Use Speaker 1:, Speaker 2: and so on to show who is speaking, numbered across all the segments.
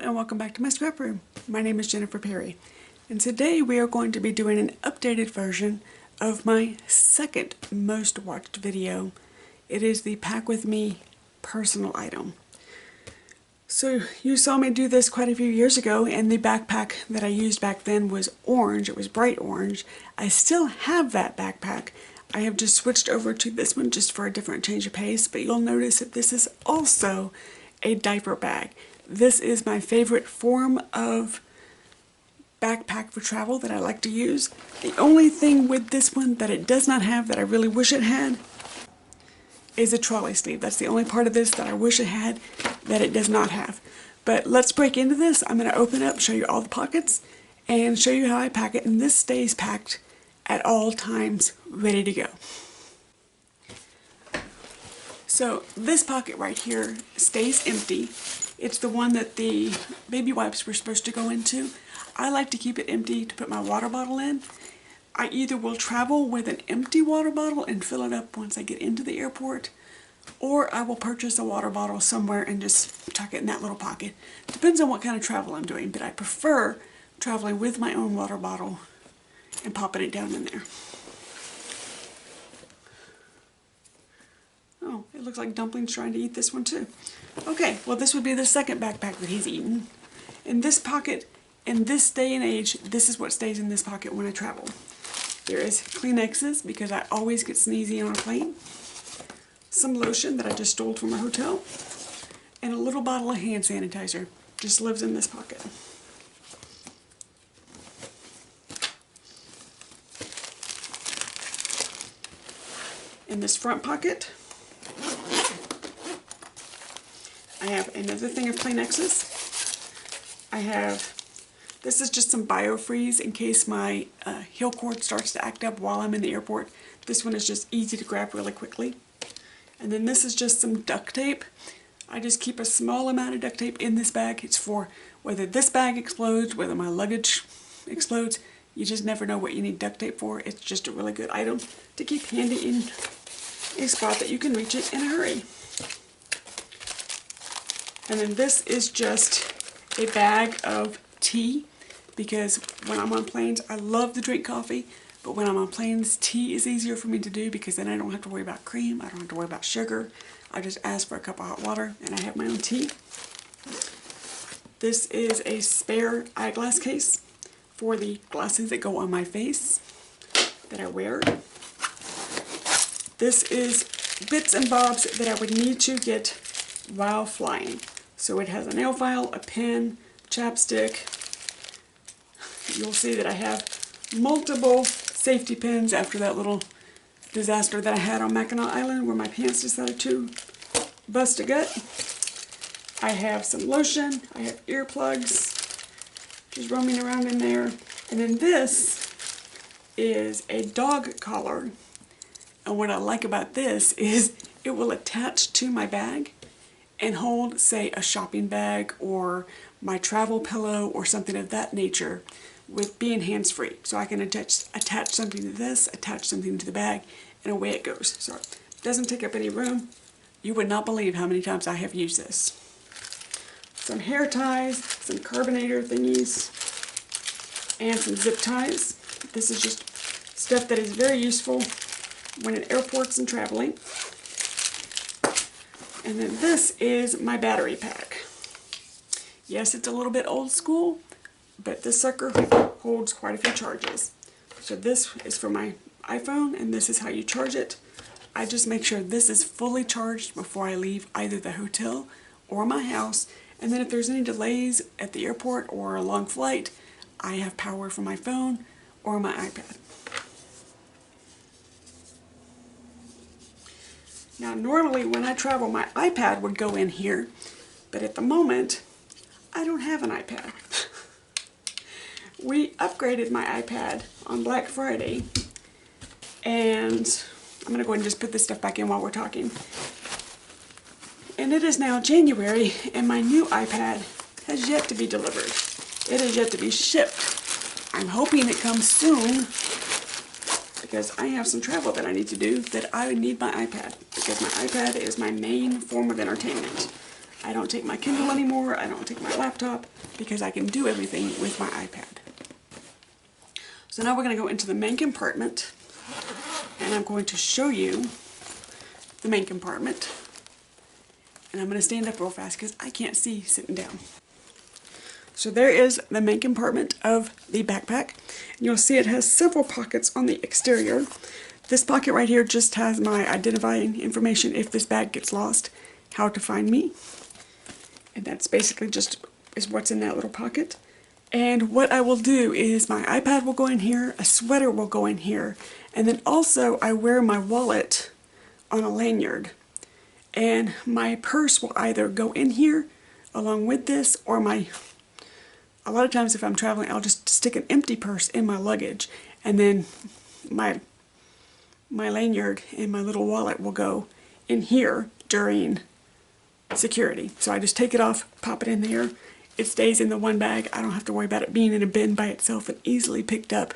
Speaker 1: and welcome back to my scrap room. My name is Jennifer Perry, and today we are going to be doing an updated version of my second most watched video. It is the Pack With Me personal item. So you saw me do this quite a few years ago, and the backpack that I used back then was orange. It was bright orange. I still have that backpack. I have just switched over to this one just for a different change of pace, but you'll notice that this is also a diaper bag. This is my favorite form of backpack for travel that I like to use. The only thing with this one that it does not have that I really wish it had is a trolley sleeve. That's the only part of this that I wish it had that it does not have. But let's break into this. I'm going to open up, show you all the pockets, and show you how I pack it. And this stays packed at all times, ready to go. So this pocket right here stays empty. It's the one that the baby wipes were supposed to go into. I like to keep it empty to put my water bottle in. I either will travel with an empty water bottle and fill it up once I get into the airport, or I will purchase a water bottle somewhere and just tuck it in that little pocket. Depends on what kind of travel I'm doing, but I prefer traveling with my own water bottle and popping it down in there. Oh, it looks like Dumpling's trying to eat this one too. Okay, well this would be the second backpack that he's eaten. In this pocket, in this day and age, this is what stays in this pocket when I travel. There is Kleenexes, because I always get sneezy on a plane. Some lotion that I just stole from a hotel. And a little bottle of hand sanitizer. Just lives in this pocket. In this front pocket, I have another thing of Kleenexes. This is just some biofreeze in case my heel cord starts to act up while I'm in the airport. This one is just easy to grab really quickly. And then this is just some duct tape. I just keep a small amount of duct tape in this bag. It's for whether this bag explodes, whether my luggage explodes. You just never know what you need duct tape for. It's just a really good item to keep handy in a spot that you can reach it in a hurry. And then this is just a bag of tea, because when I'm on planes, I love to drink coffee, but when I'm on planes, tea is easier for me to do because then I don't have to worry about cream, I don't have to worry about sugar. I just ask for a cup of hot water and I have my own tea. This is a spare eyeglass case for the glasses that go on my face that I wear. This is bits and bobs that I would need to get while flying. So it has a nail file, a pen, chapstick. You'll see that I have multiple safety pins after that little disaster that I had on Mackinac Island where my pants decided to bust a gut. I have some lotion, I have earplugs, just roaming around in there. And then this is a dog collar. And what I like about this is it will attach to my bag and hold, say, a shopping bag or my travel pillow or something of that nature with being hands-free. So I can attach something to this, attach something to the bag, and away it goes. So it doesn't take up any room. You would not believe how many times I have used this. Some hair ties, some carbonator thingies, and some zip ties. This is just stuff that is very useful when in airports and traveling. And then this is my battery pack. Yes, it's a little bit old school, but this sucker holds quite a few charges. So this is for my iPhone, and this is how you charge it. I just make sure this is fully charged before I leave either the hotel or my house. And then if there's any delays at the airport or a long flight, I have power from my phone or my iPad. Now normally when I travel, my iPad would go in here, but at the moment I don't have an iPad. We upgraded my iPad on Black Friday, and I'm going to go ahead and just put this stuff back in while we're talking. And it is now January, and my new iPad has yet to be delivered. It has yet to be shipped. I'm hoping it comes soon, because I have some travel that I need to do that I need my iPad, because my iPad is my main form of entertainment. I don't take my Kindle anymore. I don't take my laptop because I can do everything with my iPad. So now we're going to go into the main compartment, and I'm going to show you the main compartment. And I'm going to stand up real fast because I can't see sitting down. So there is the main compartment of the backpack. You'll see it has several pockets on the exterior. This pocket right here just has my identifying information if this bag gets lost, how to find me. And that's basically just is what's in that little pocket. And what I will do is my iPad will go in here, a sweater will go in here, and then also I wear my wallet on a lanyard. And my purse will either go in here along with this, or a lot of times if I'm traveling, I'll just stick an empty purse in my luggage, and then my lanyard and my little wallet will go in here during security. So I just take it off, pop it in there. It stays in the one bag. I don't have to worry about it being in a bin by itself and easily picked up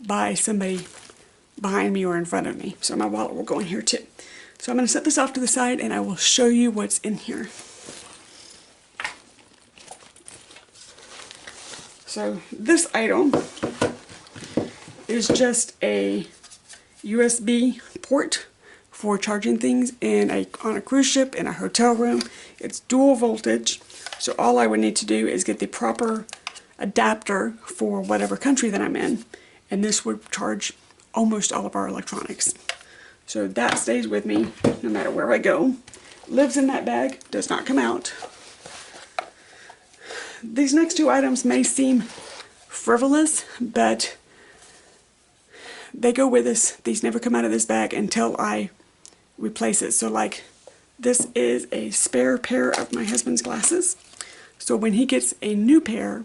Speaker 1: by somebody behind me or in front of me. So my wallet will go in here too. So I'm going to set this off to the side and I will show you what's in here. So this item is just a USB port for charging things on a cruise ship, in a hotel room. It's dual voltage, so all I would need to do is get the proper adapter for whatever country that I'm in, and this would charge almost all of our electronics. So that stays with me no matter where I go. Lives in that bag, does not come out. These next two items may seem frivolous, but they go with us. These never come out of this bag until I replace it. So like this is a spare pair of my husband's glasses. So when he gets a new pair,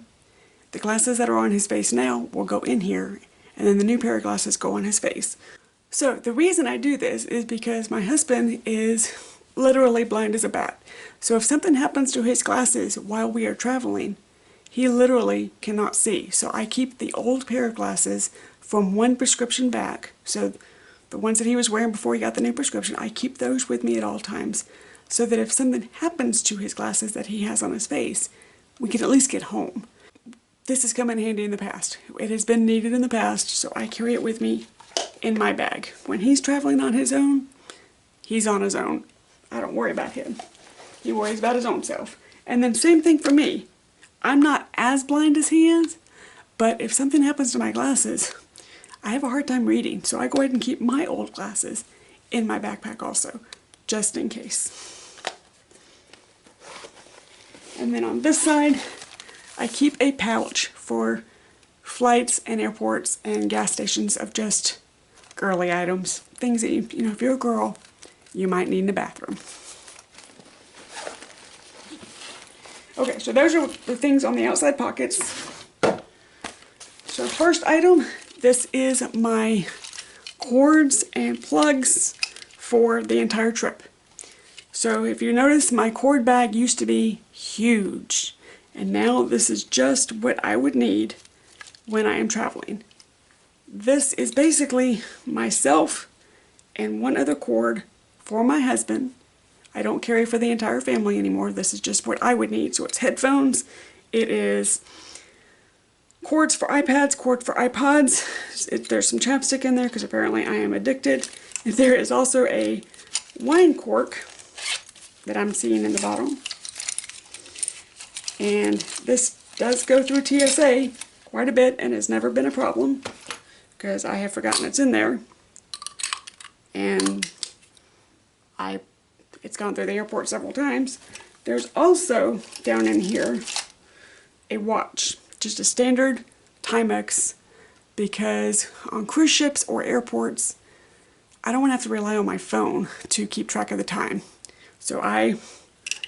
Speaker 1: the glasses that are on his face now will go in here, and then the new pair of glasses go on his face. So the reason I do this is because my husband is literally blind as a bat. So if something happens to his glasses while we are traveling, he literally cannot see. So I keep the old pair of glasses from one prescription back. So the ones that he was wearing before he got the new prescription, I keep those with me at all times, so that if something happens to his glasses that he has on his face, we can at least get home. This has come in handy in the past. It has been needed in the past, so I carry it with me in my bag. When he's traveling on his own, he's on his own. I don't worry about him. He worries about his own self. And then same thing for me. I'm not as blind as he is, but if something happens to my glasses, I have a hard time reading, so I go ahead and keep my old glasses in my backpack also, just in case. And then on this side, I keep a pouch for flights and airports and gas stations of just girly items. Things that, you know, if you're a girl, you might need in the bathroom. Okay, so those are the things on the outside pockets. So first item, this is my cords and plugs for the entire trip. So if you notice, my cord bag used to be huge, and now this is just what I would need when I am traveling. This is basically myself and one other cord for my husband. I don't carry for the entire family anymore. This is just what I would need. So it's headphones, it is cords for iPads, cord for iPods. There's some chapstick in there because apparently I am addicted. And there is also a wine cork that I'm seeing in the bottom. And this does go through TSA quite a bit and has never been a problem because I have forgotten it's in there. And it's gone through the airport several times. There's also down in here a watch, just a standard Timex, because on cruise ships or airports, I don't want to have to rely on my phone to keep track of the time. So I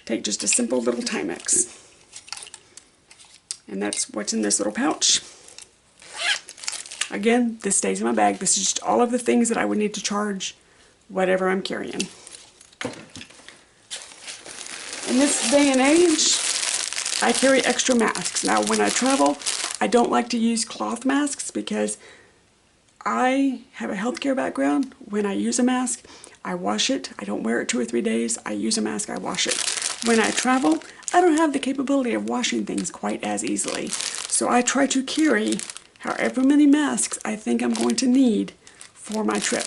Speaker 1: take just a simple little Timex. And that's what's in this little pouch. Again, this stays in my bag. This is just all of the things that I would need to charge whatever I'm carrying. In this day and age, I carry extra masks. Now when I travel, I don't like to use cloth masks because I have a healthcare background. When I use a mask, I wash it. I don't wear it 2 or 3 days. I use a mask, I wash it. when I travel, I don't have the capability of washing things quite as easily. So I try to carry however many masks I think I'm going to need for my trip.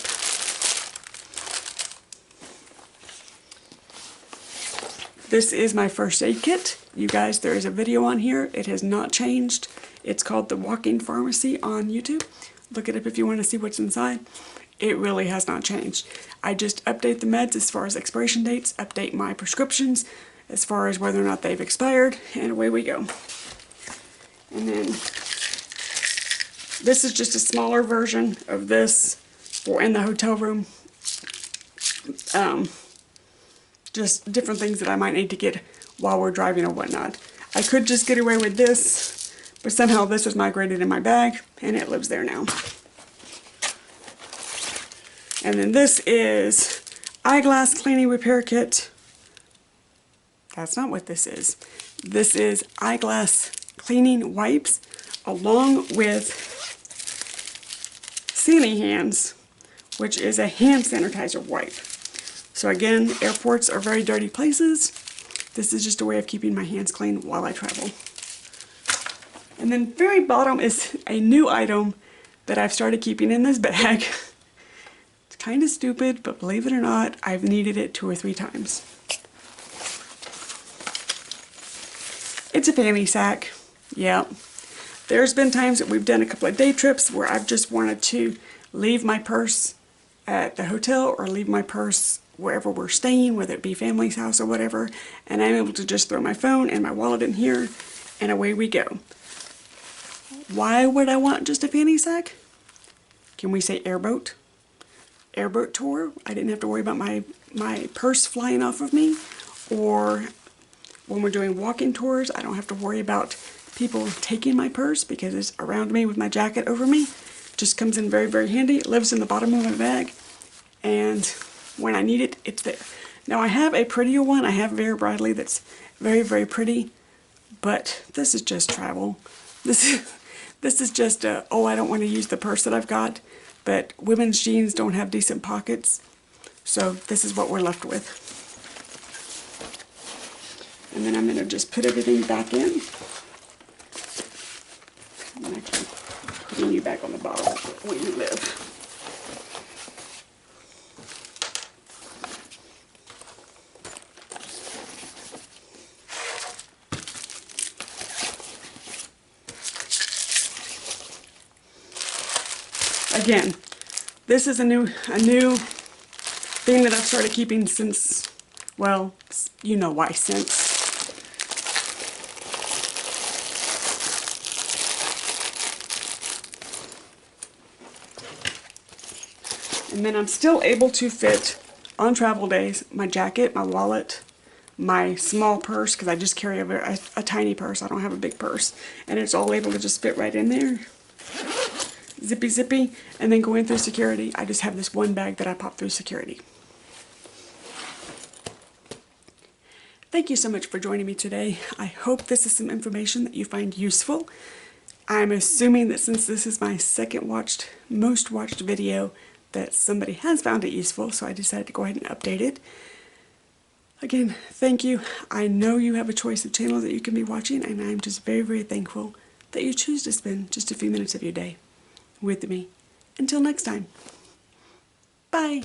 Speaker 1: This is my first aid kit. You guys, there is a video on here. It has not changed. It's called The Walking Pharmacy on YouTube. Look it up if you want to see what's inside. It really has not changed. I just update the meds as far as expiration dates, update my prescriptions as far as whether or not they've expired, and away we go. And then this is just a smaller version of this for in the hotel room. Just different things that I might need to get while we're driving or whatnot. I could just get away with this, but somehow this was migrated in my bag, and it lives there now. And then this is eyeglass cleaning repair kit. That's not what this is. This is eyeglass cleaning wipes along with Sandy Hands, which is a hand sanitizer wipe. So again, airports are very dirty places. This is just a way of keeping my hands clean while I travel. And then very bottom is a new item that I've started keeping in this bag. It's kind of stupid, but believe it or not, I've needed it 2 or 3 times. It's a fanny sack. Yeah. There's been times that we've done a couple of day trips where I've just wanted to leave my purse at the hotel or leave my purse wherever we're staying, whether it be family's house or whatever, and I'm able to just throw my phone and my wallet in here, and away we go. Why would I want just a fanny sack? Can we say airboat? Airboat tour. I didn't have to worry about my purse flying off of me, or when we're doing walking tours, I don't have to worry about people taking my purse because it's around me with my jacket over me. Just comes in very, very handy. It lives in the bottom of my bag, and when I need it, it's there. Now I have a prettier one. I have Vera Bradley that's very, very pretty, but this is just travel. This is just oh, I don't want to use the purse that I've got, but women's jeans don't have decent pockets, so this is what we're left with. And then I'm going to just put everything back in. I'm actually putting you back on the bottle where you live. Again, this is a new thing that I've started keeping since, well, you know why, since. And then I'm still able to fit, on travel days, my jacket, my wallet, my small purse, because I just carry a tiny purse. I don't have a big purse. And it's all able to just fit right in there. Zippy zippy, and then going through security. I just have this one bag that I pop through security. Thank you so much for joining me today. I hope this is some information that you find useful. I'm assuming that since this is my most watched video, that somebody has found it useful, so I decided to go ahead and update it. Again, thank you. I know you have a choice of channels that you can be watching, and I'm just very, very thankful that you choose to spend just a few minutes of your day with me. Until next time, bye.